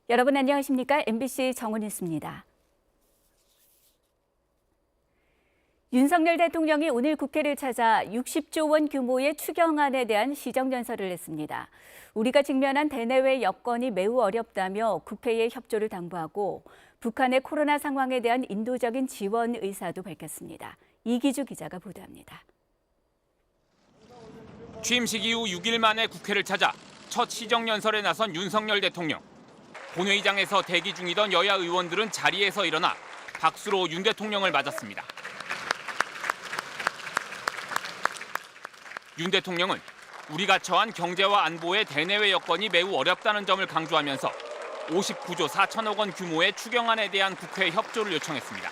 여러분 안녕하십니까? MBC 정은희입니다. 윤석열 대통령이 오늘 국회를 찾아 60조 원 규모의 추경안에 대한 시정연설을 했습니다. 우리가 직면한 대내외 여건이 매우 어렵다며 국회의 협조를 당부하고 북한의 코로나 상황에 대한 인도적인 지원 의사도 밝혔습니다. 이기주 기자가 보도합니다. 취임식 이후 6일 만에 국회를 찾아 첫 시정연설에 나선 윤석열 대통령. 본회의장에서 대기 중이던 여야 의원들은 자리에서 일어나 박수로 윤 대통령을 맞았습니다. 윤 대통령은 우리가 처한 경제와 안보의 대내외 여건이 매우 어렵다는 점을 강조하면서 59조 4천억 원 규모의 추경안에 대한 국회 협조를 요청했습니다.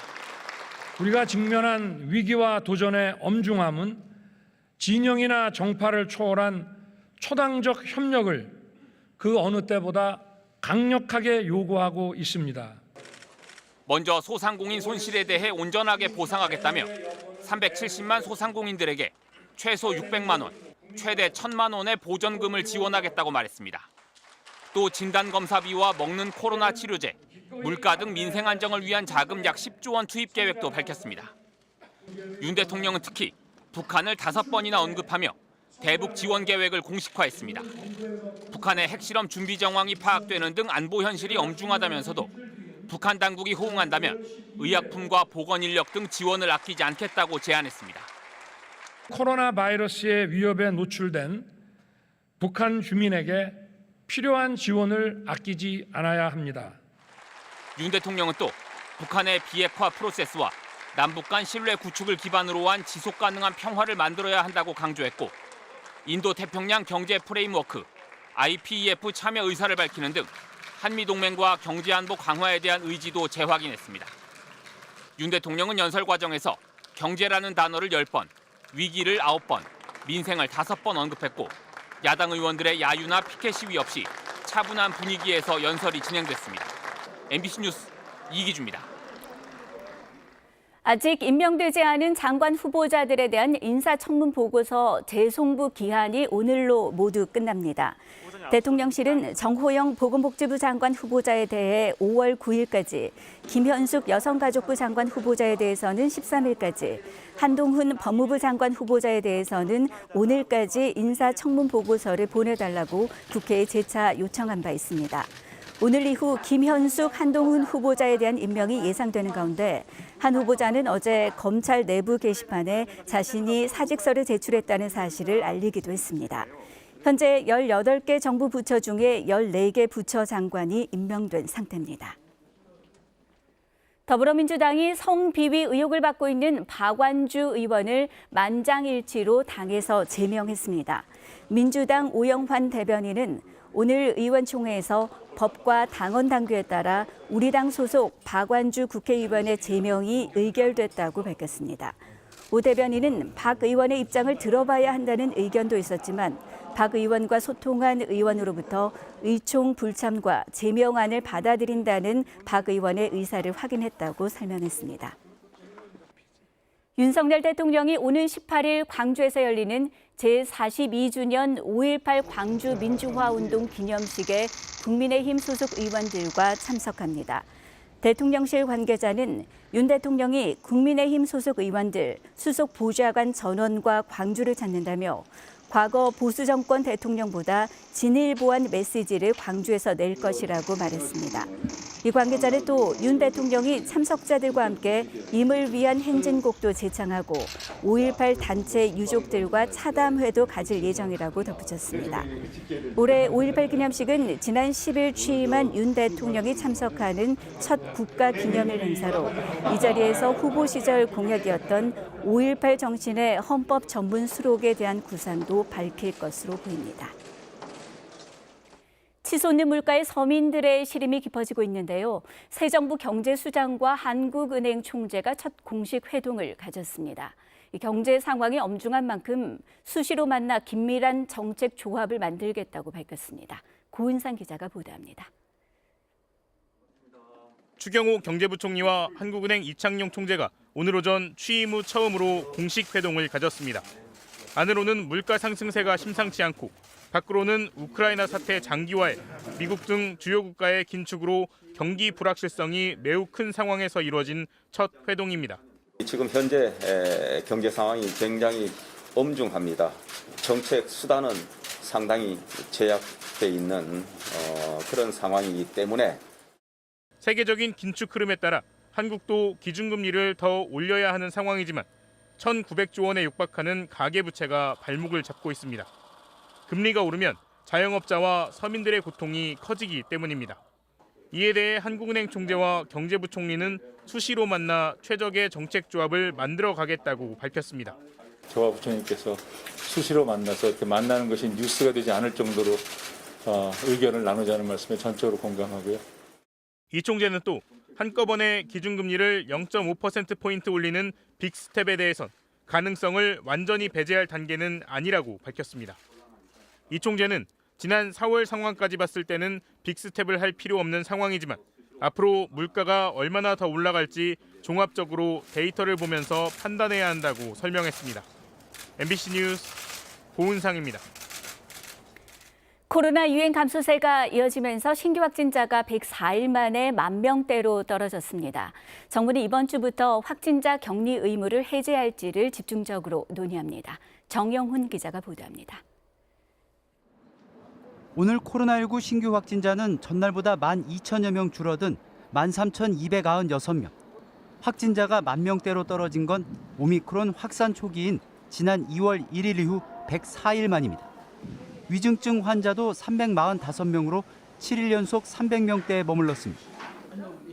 우리가 직면한 위기와 도전의 엄중함은 진영이나 정파를 초월한 초당적 협력을 그 어느 때보다 강력하게 요구하고 있습니다. 먼저 소상공인 손실에 대해 온전하게 보상하겠다며 370만 소상공인들에게 최소 600만 원, 최대 1,000만 원의 보전금을 지원하겠다고 말했습니다. 또 진단검사비와 먹는 코로나 치료제, 물가 등 민생 안정을 위한 자금 약 10조 원 투입 계획도 밝혔습니다. 윤 대통령은 특히 북한을 5번이나 언급하며 대북 지원 계획을 공식화했습니다. 북한의 핵실험 준비 정황이 파악되는 등 안보 현실이 엄중하다면서도 북한 당국이 호응한다면 의약품과 보건 인력 등 지원을 아끼지 않겠다고 제안했습니다. 코로나 바이러스의 위협에 노출된 북한 주민에게 필요한 지원을 아끼지 않아야 합니다. 윤 대통령은 또 북한의 비핵화 프로세스와 남북 간 신뢰 구축을 기반으로 한 지속 가능한 평화를 만들어야 한다고 강조했고 인도-태평양 경제 프레임워크, IPEF 참여 의사를 밝히는 등 한미동맹과 경제안보 강화에 대한 의지도 재확인했습니다. 윤 대통령은 연설 과정에서 경제라는 단어를 10번, 위기를 9번, 민생을 5번 언급했고 야당 의원들의 야유나 피켓 시위 없이 차분한 분위기에서 연설이 진행됐습니다. MBC 뉴스 이기주입니다. 아직 임명되지 않은 장관 후보자들에 대한 인사청문 보고서 재송부 기한이 오늘로 모두 끝납니다. 대통령실은 정호영 보건복지부 장관 후보자에 대해 5월 9일까지, 김현숙 여성가족부 장관 후보자에 대해서는 13일까지, 한동훈 법무부 장관 후보자에 대해서는 오늘까지 인사청문 보고서를 보내달라고 국회에 재차 요청한 바 있습니다. 오늘 이후 김현숙, 한동훈 후보자에 대한 임명이 예상되는 가운데 한 후보자는 어제 검찰 내부 게시판에 자신이 사직서를 제출했다는 사실을 알리기도 했습니다. 현재 18개 정부 부처 중에 14개 부처 장관이 임명된 상태입니다. 더불어민주당이 성비위 의혹을 받고 있는 박완주 의원을 만장일치로 당에서 제명했습니다. 민주당 오영환 대변인은 오늘 의원총회에서 법과 당원 당규에 따라 우리 당 소속 박완주 국회의원의 제명이 의결됐다고 밝혔습니다. 오 대변인은 박 의원의 입장을 들어봐야 한다는 의견도 있었지만 박 의원과 소통한 의원으로부터 의총 불참과 제명안을 받아들인다는 박 의원의 의사를 확인했다고 설명했습니다. 윤석열 대통령이 오는 18일 광주에서 열리는 제42주년 5.18 광주 민주화운동 기념식에 국민의힘 소속 의원들과 참석합니다. 대통령실 관계자는 윤 대통령이 국민의힘 소속 의원들, 수석 보좌관 전원과 광주를 찾는다며 과거 보수 정권 대통령보다 진일보한 메시지를 광주에서 낼 것이라고 말했습니다. 이 관계자는 또 윤 대통령이 참석자들과 함께 임을 위한 행진곡도 제창하고 5.18 단체 유족들과 차담회도 가질 예정이라고 덧붙였습니다. 올해 5.18 기념식은 지난 10일 취임한 윤 대통령이 참석하는 첫 국가기념일 행사로 이 자리에서 후보 시절 공약이었던 5.18 정신의 헌법 전문 수록에 대한 구상도 밝힐 것으로 보입니다. 치솟는 물가에 서민들의 시름이 깊어지고 있는데요. 새 정부 경제수장과 한국은행 총재가 첫 공식 회동을 가졌습니다. 경제 상황이 엄중한 만큼 수시로 만나 긴밀한 정책 조합을 만들겠다고 밝혔습니다. 고은상 기자가 보도합니다. 추경호 경제부총리와 한국은행 이창용 총재가 오늘 오전 취임 후 처음으로 공식 회동을 가졌습니다. 안으로는 물가 상승세가 심상치 않고 밖으로는 우크라이나 사태 장기화에 미국 등 주요 국가의 긴축으로 경기 불확실성이 매우 큰 상황에서 이루어진 첫 회동입니다. 지금 현재 경제 상황이 굉장히 엄중합니다. 정책 수단은 상당히 제약돼 있는 그런 상황이기 때문에 세계적인 긴축 흐름에 따라 한국도 기준금리를 더 올려야 하는 상황이지만 1,900조 원에 육박하는 가계부채가 발목을 잡고 있습니다. 금리가 오르면 자영업자와 서민들의 고통이 커지기 때문입니다. 이에 대해 한국은행 총재와 경제부총리는 수시로 만나 최적의 정책 조합을 만들어 가겠다고 밝혔습니다. 저와 부총리께서 수시로 만나서 이렇게 만나는 것이 뉴스가 되지 않을 정도로 의견을 나누자는 말씀에 전적으로 공감하고요. 이 총재는 또 한꺼번에 기준금리를 0.5%포인트 올리는 빅스텝에 대해선 가능성을 완전히 배제할 단계는 아니라고 밝혔습니다. 이 총재는 지난 4월 상황까지 봤을 때는 빅스텝을 할 필요 없는 상황이지만 앞으로 물가가 얼마나 더 올라갈지 종합적으로 데이터를 보면서 판단해야 한다고 설명했습니다. MBC 뉴스 고은상입니다. 코로나 유행 감소세가 이어지면서 신규 확진자가 104일 만에 10,000명대로 떨어졌습니다. 정부는 이번 주부터 확진자 격리 의무를 해제할지를 집중적으로 논의합니다. 정영훈 기자가 보도합니다. 오늘 코로나19 신규 확진자는 전날보다 12,000여 명 줄어든 13,296명. 확진자가 10,000명대로 떨어진 건 오미크론 확산 초기인 지난 2월 1일 이후 104일 만입니다. 위중증 환자도 345명으로 7일 연속 300명대에 머물렀습니다.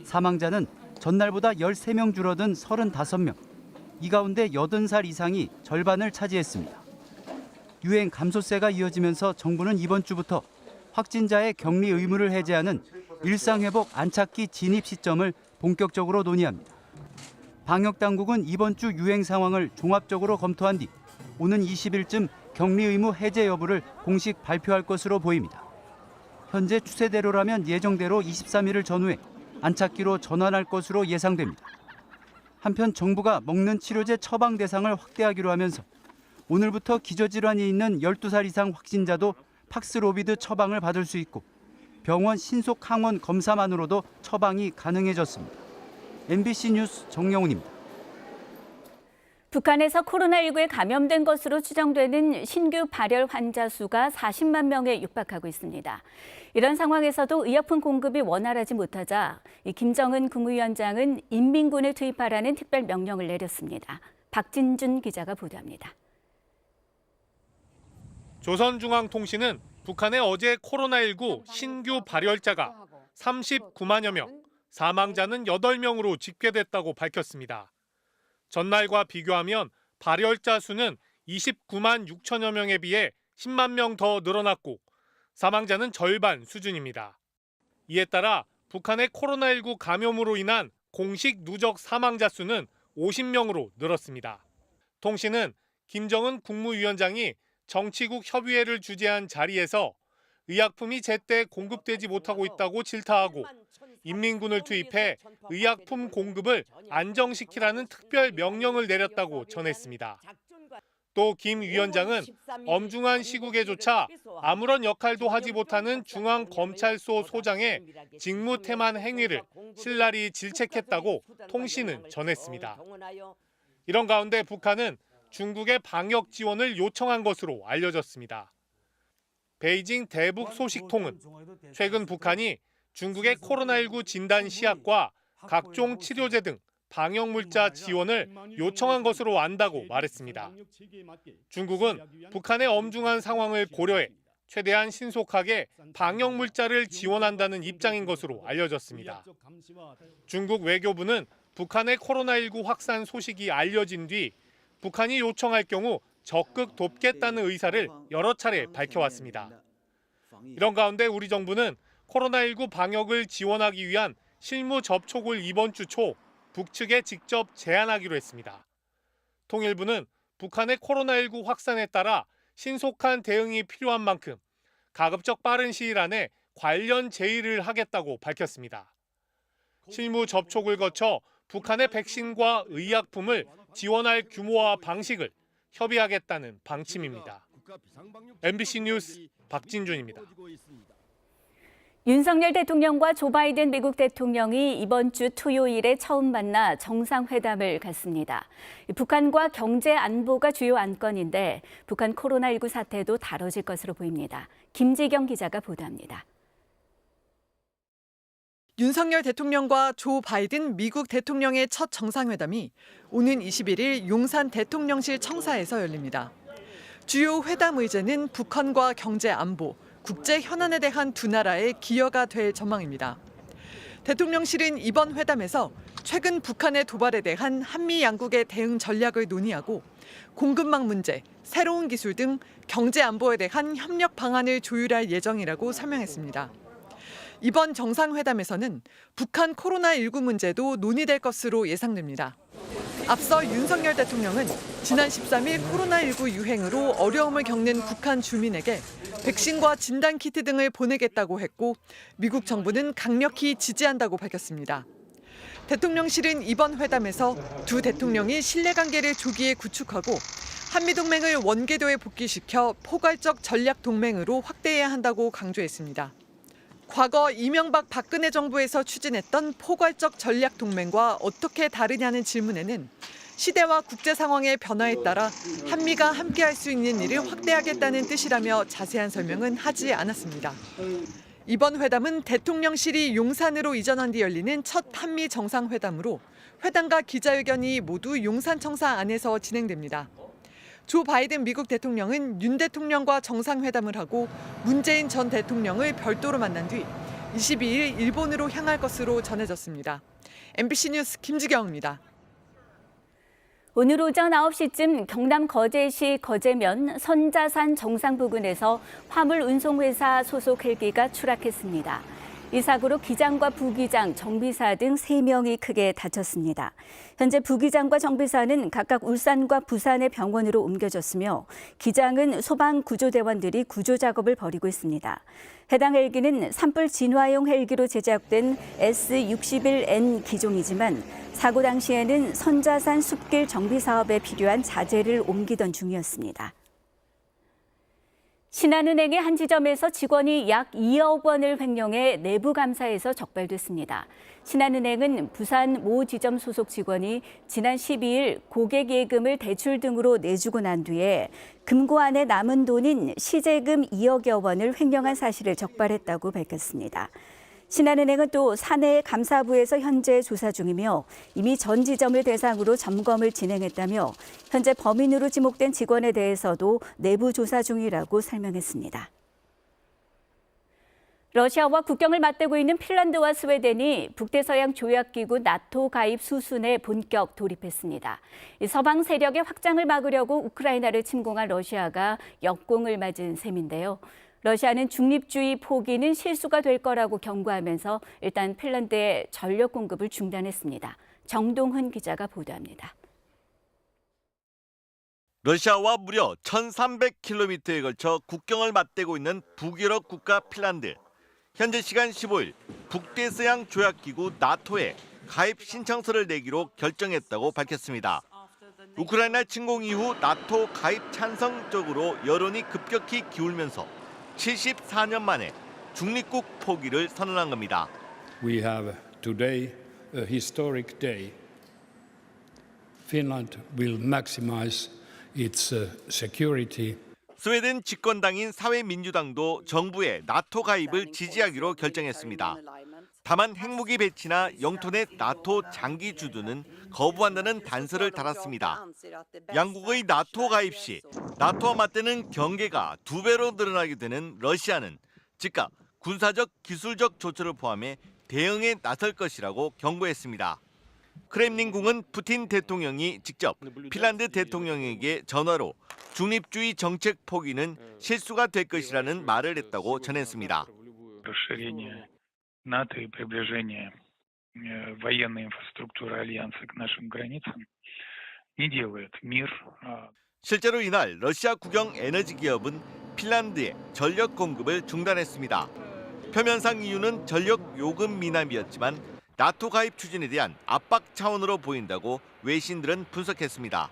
사망자는 전날보다 13명 줄어든 35명. 이 가운데 80살 이상이 절반을 차지했습니다. 유행 감소세가 이어지면서 정부는 이번 주부터 확진자의 격리 의무를 해제하는 일상회복 안착기 진입 시점을 본격적으로 논의합니다. 방역당국은 이번 주 유행 상황을 종합적으로 검토한 뒤 오는 20일쯤 격리 의무 해제 여부를 공식 발표할 것으로 보입니다. 현재 추세대로라면 예정대로 23일을 전후해 안착기로 전환할 것으로 예상됩니다. 한편 정부가 먹는 치료제 처방 대상을 확대하기로 하면서 오늘부터 기저질환이 있는 12살 이상 확진자도 팍스로비드 처방을 받을 수 있고 병원 신속 항원 검사만으로도 처방이 가능해졌습니다. MBC 뉴스 정영훈입니다. 북한에서 코로나19에 감염된 것으로 추정되는 신규 발열 환자 수가 40만 명에 육박하고 있습니다. 이런 상황에서도 의약품 공급이 원활하지 못하자 김정은 국무위원장은 인민군을 투입하라는 특별 명령을 내렸습니다. 박진준 기자가 보도합니다. 조선중앙통신은 북한의 어제 코로나19 신규 발열자가 39만여 명, 사망자는 8명으로 집계됐다고 밝혔습니다. 전날과 비교하면 발열자 수는 29만 6천여 명에 비해 10만 명 더 늘어났고 사망자는 절반 수준입니다. 이에 따라 북한의 코로나19 감염으로 인한 공식 누적 사망자 수는 50명으로 늘었습니다. 통신은 김정은 국무위원장이 정치국 협의회를 주재한 자리에서 의약품이 제때 공급되지 못하고 있다고 질타하고 인민군을 투입해 의약품 공급을 안정시키라는 특별 명령을 내렸다고 전했습니다. 또 김 위원장은 엄중한 시국에조차 아무런 역할도 하지 못하는 중앙검찰소 소장의 직무태만 행위를 신랄히 질책했다고 통신은 전했습니다. 이런 가운데 북한은 중국의 방역 지원을 요청한 것으로 알려졌습니다. 베이징 대북 소식통은 최근 북한이 중국의 코로나19 진단 시약과 각종 치료제 등 방역 물자 지원을 요청한 것으로 안다고 말했습니다. 중국은 북한의 엄중한 상황을 고려해 최대한 신속하게 방역 물자를 지원한다는 입장인 것으로 알려졌습니다. 중국 외교부는 북한의 코로나19 확산 소식이 알려진 뒤 북한이 요청할 경우 적극 돕겠다는 의사를 여러 차례 밝혀왔습니다. 이런 가운데 우리 정부는 코로나19 방역을 지원하기 위한 실무 접촉을 이번 주 초 북측에 직접 제안하기로 했습니다. 통일부는 북한의 코로나19 확산에 따라 신속한 대응이 필요한 만큼 가급적 빠른 시일 안에 관련 제의를 하겠다고 밝혔습니다. 실무 접촉을 거쳐 북한의 백신과 의약품을 지원할 규모와 방식을 협의하겠다는 방침입니다. MBC 뉴스 박진준입니다. 윤석열 대통령과 조 바이든 미국 대통령이 이번 주 토요일에 처음 만나 정상회담을 갖습니다. 북한과 경제 안보가 주요 안건인데 북한 코로나19 사태도 다뤄질 것으로 보입니다. 김지경 기자가 보도합니다. 윤석열 대통령과 조 바이든 미국 대통령의 첫 정상회담이 오는 21일 용산 대통령실 청사에서 열립니다. 주요 회담 의제는 북한과 경제 안보, 국제 현안에 대한 두 나라의 기여가 될 전망입니다. 대통령실은 이번 회담에서 최근 북한의 도발에 대한 한미 양국의 대응 전략을 논의하고 공급망 문제, 새로운 기술 등 경제 안보에 대한 협력 방안을 조율할 예정이라고 설명했습니다. 이번 정상회담에서는 북한 코로나19 문제도 논의될 것으로 예상됩니다. 앞서 윤석열 대통령은 지난 13일 코로나19 유행으로 어려움을 겪는 북한 주민에게 백신과 진단키트 등을 보내겠다고 했고 미국 정부는 강력히 지지한다고 밝혔습니다. 대통령실은 이번 회담에서 두 대통령이 신뢰관계를 조기에 구축하고 한미동맹을 원궤도에 복귀시켜 포괄적 전략동맹으로 확대해야 한다고 강조했습니다. 과거 이명박 박근혜 정부에서 추진했던 포괄적 전략 동맹과 어떻게 다르냐는 질문에는 시대와 국제 상황의 변화에 따라 한미가 함께할 수 있는 일을 확대하겠다는 뜻이라며 자세한 설명은 하지 않았습니다. 이번 회담은 대통령실이 용산으로 이전한 뒤 열리는 첫 한미 정상회담으로 회담과 기자회견이 모두 용산 청사 안에서 진행됩니다. 조 바이든 미국 대통령은 윤 대통령과 정상회담을 하고 문재인 전 대통령을 별도로 만난 뒤 22일 일본으로 향할 것으로 전해졌습니다. MBC 뉴스 김지경입니다. 오늘 오전 9시쯤 경남 거제시 거제면 선자산 정상 부근에서 화물 운송회사 소속 헬기가 추락했습니다. 이 사고로 기장과 부기장, 정비사 등 3명이 크게 다쳤습니다. 현재 부기장과 정비사는 각각 울산과 부산의 병원으로 옮겨졌으며 기장은 소방구조대원들이 구조 작업을 벌이고 있습니다. 해당 헬기는 산불 진화용 헬기로 제작된 S61N 기종이지만 사고 당시에는 선자산 숲길 정비 사업에 필요한 자재를 옮기던 중이었습니다. 신한은행의 한 지점에서 직원이 약 2억 원을 횡령해 내부 감사에서 적발됐습니다. 신한은행은 부산 모 지점 소속 직원이 지난 12일 고객 예금을 대출 등으로 내주고 난 뒤에 금고 안에 남은 돈인 시재금 2억여 원을 횡령한 사실을 적발했다고 밝혔습니다. 신한은행은 또 사내 감사부에서 현재 조사 중이며 이미 전 지점을 대상으로 점검을 진행했다며 현재 범인으로 지목된 직원에 대해서도 내부 조사 중이라고 설명했습니다. 러시아와 국경을 맞대고 있는 핀란드와 스웨덴이 북대서양 조약기구 나토 가입 수순에 본격 돌입했습니다. 서방 세력의 확장을 막으려고 우크라이나를 침공한 러시아가 역공을 맞은 셈인데요. 러시아는 중립주의 포기는 실수가 될 거라고 경고하면서 일단 핀란드의 전력 공급을 중단했습니다. 정동훈 기자가 보도합니다. 러시아와 무려 1,300km에 걸쳐 국경을 맞대고 있는 북유럽 국가 핀란드. 현재 시간 15일 북대서양 조약기구 나토에 가입 신청서를 내기로 결정했다고 밝혔습니다. 우크라이나 침공 이후 나토 가입 찬성 쪽으로 여론이 급격히 기울면서 74년 만에 중립국 포기를 선언한 겁니다. We have today a historic day. Finland will maximize its security. 스웨덴 집권당인 사회민주당도 정부의 나토 가입을 지지하기로 결정했습니다. 다만 핵무기 배치나 영토 내 나토 장기 주둔은 거부한다는 단서를 달았습니다. 양국의 나토 가입 시 나토와 맞대는 경계가 2배로 늘어나게 되는 러시아는 즉각 군사적, 기술적 조처를 포함해 대응에 나설 것이라고 경고했습니다. 크렘린궁은 푸틴 대통령이 직접 핀란드 대통령에게 전화로 중립주의 정책 포기는 실수가 될 것이라는 말을 했다고 전했습니다. НАТО и приближение военной инфраструктуры альянса к нашим границам не делает мир. 실제로 이날 러시아 국영 에너지 기업은 핀란드에 전력 공급을 중단했습니다. 표면상 이유는 전력 요금 미납이었지만 나토 가입 추진에 대한 압박 차원으로 보인다고 외신들은 분석했습니다.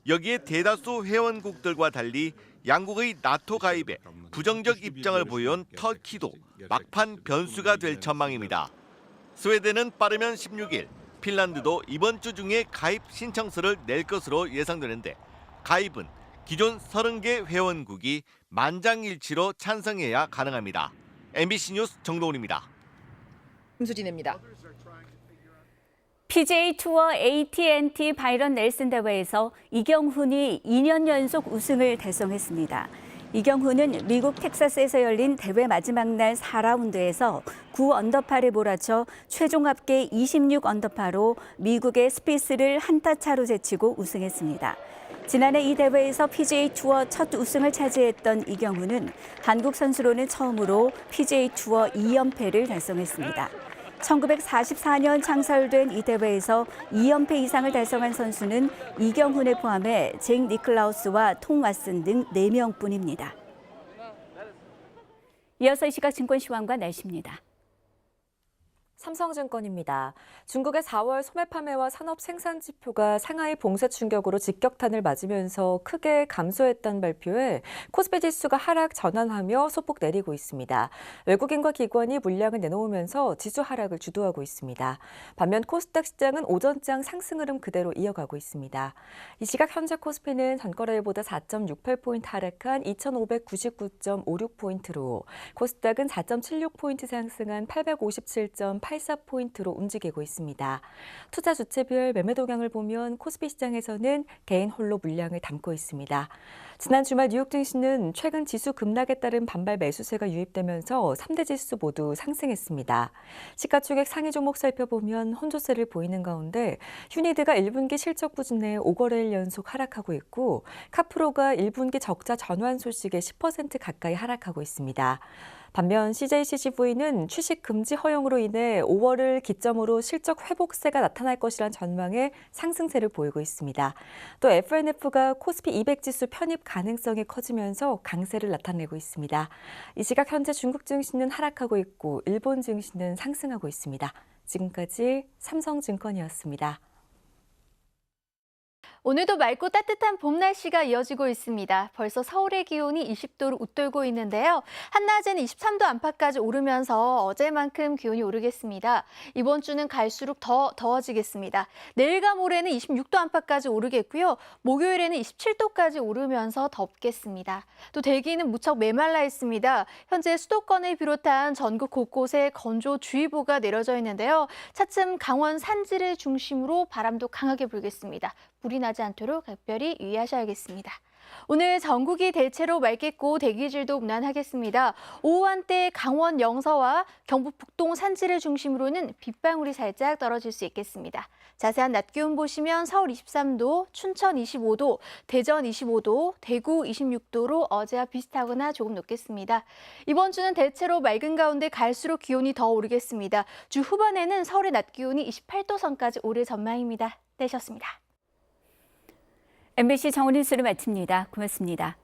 여기에 대다수 회원국들과 달리 양국의 나토 가입에 부정적 입장을 보여온 터키도 막판 변수가 될 전망입니다. 스웨덴은 빠르면 16일, 핀란드도 이번 주 중에 가입 신청서를 낼 것으로 예상되는데 가입은 기존 30개 회원국이 만장일치로 찬성해야 가능합니다. MBC 뉴스 정동훈입니다. 김수진입니다. PGA 투어 AT&T 바이런 넬슨 대회에서 이경훈이 2년 연속 우승을 달성했습니다. 이경훈은 미국 텍사스에서 열린 대회 마지막 날 4라운드에서 9언더파를 몰아쳐 최종 합계 26언더파로 미국의 스피스를 한타 차로 제치고 우승했습니다. 지난해 이 대회에서 PGA 투어 첫 우승을 차지했던 이경훈은 한국 선수로는 처음으로 PGA 투어 2연패를 달성했습니다. 1944년 창설된 이 대회에서 2연패 이상을 달성한 선수는 이경훈을 포함해 잭 니클라우스와 톰 왓슨 등 4명뿐입니다. 이어서 이 시각 증권시황과 날씨입니다. 삼성증권입니다. 중국의 4월 소매 판매와 산업 생산 지표가 상하이 봉쇄 충격으로 직격탄을 맞으면서 크게 감소했다는 발표에 코스피 지수가 하락 전환하며 소폭 내리고 있습니다. 외국인과 기관이 물량을 내놓으면서 지수 하락을 주도하고 있습니다. 반면 코스닥 시장은 오전장 상승 흐름 그대로 이어가고 있습니다. 이 시각 현재 코스피는 전거래일보다 4.68포인트 하락한 2,599.56포인트로 코스닥은 4.76포인트 상승한 857.84포인트로 움직이고 있습니다. 투자 주체별 매매 동향을 보면 코스피 시장에서는 개인 홀로 물량을 담고 있습니다. 지난 주말 뉴욕 증시는 최근 지수 급락에 따른 반발 매수세가 유입되면서 3대 지수 모두 상승했습니다. 시가총액 상위 종목 살펴보면 혼조세를 보이는 가운데 휴니드가 1분기 실적 부진에 5거래일 연속 하락하고 있고 카프로가 1분기 적자 전환 소식에 10% 가까이 하락하고 있습니다. 반면 CJCGV는 취식 금지 허용으로 인해 5월을 기점으로 실적 회복세가 나타날 것이란 전망에 상승세를 보이고 있습니다. 또 FNF가 코스피 200 지수 편입 가능성이 커지면서 강세를 나타내고 있습니다. 이 시각 현재 중국 증시는 하락하고 있고 일본 증시는 상승하고 있습니다. 지금까지 삼성증권이었습니다. 오늘도 맑고 따뜻한 봄 날씨가 이어지고 있습니다. 벌써 서울의 기온이 20도를 웃돌고 있는데요. 한낮에는 23도 안팎까지 오르면서 어제만큼 기온이 오르겠습니다. 이번 주는 갈수록 더 더워지겠습니다. 내일과 모레는 26도 안팎까지 오르겠고요. 목요일에는 27도까지 오르면서 덥겠습니다. 또 대기는 무척 메말라 있습니다. 현재 수도권을 비롯한 전국 곳곳에 건조주의보가 내려져 있는데요. 차츰 강원 산지를 중심으로 바람도 강하게 불겠습니다. 불이 나지 않도록 각별히 유의하셔야겠습니다. 오늘 전국이 대체로 맑겠고 대기질도 무난하겠습니다. 오후 한때 강원 영서와 경북 북동 산지를 중심으로는 빗방울이 살짝 떨어질 수 있겠습니다. 자세한 낮 기온 보시면 서울 23도, 춘천 25도, 대전 25도, 대구 26도로 어제와 비슷하거나 조금 높겠습니다. 이번 주는 대체로 맑은 가운데 갈수록 기온이 더 오르겠습니다. 주 후반에는 서울의 낮 기온이 28도 선까지 오를 전망입니다. 되셨습니다. MBC 정은희 뉴스를 마칩니다. 고맙습니다.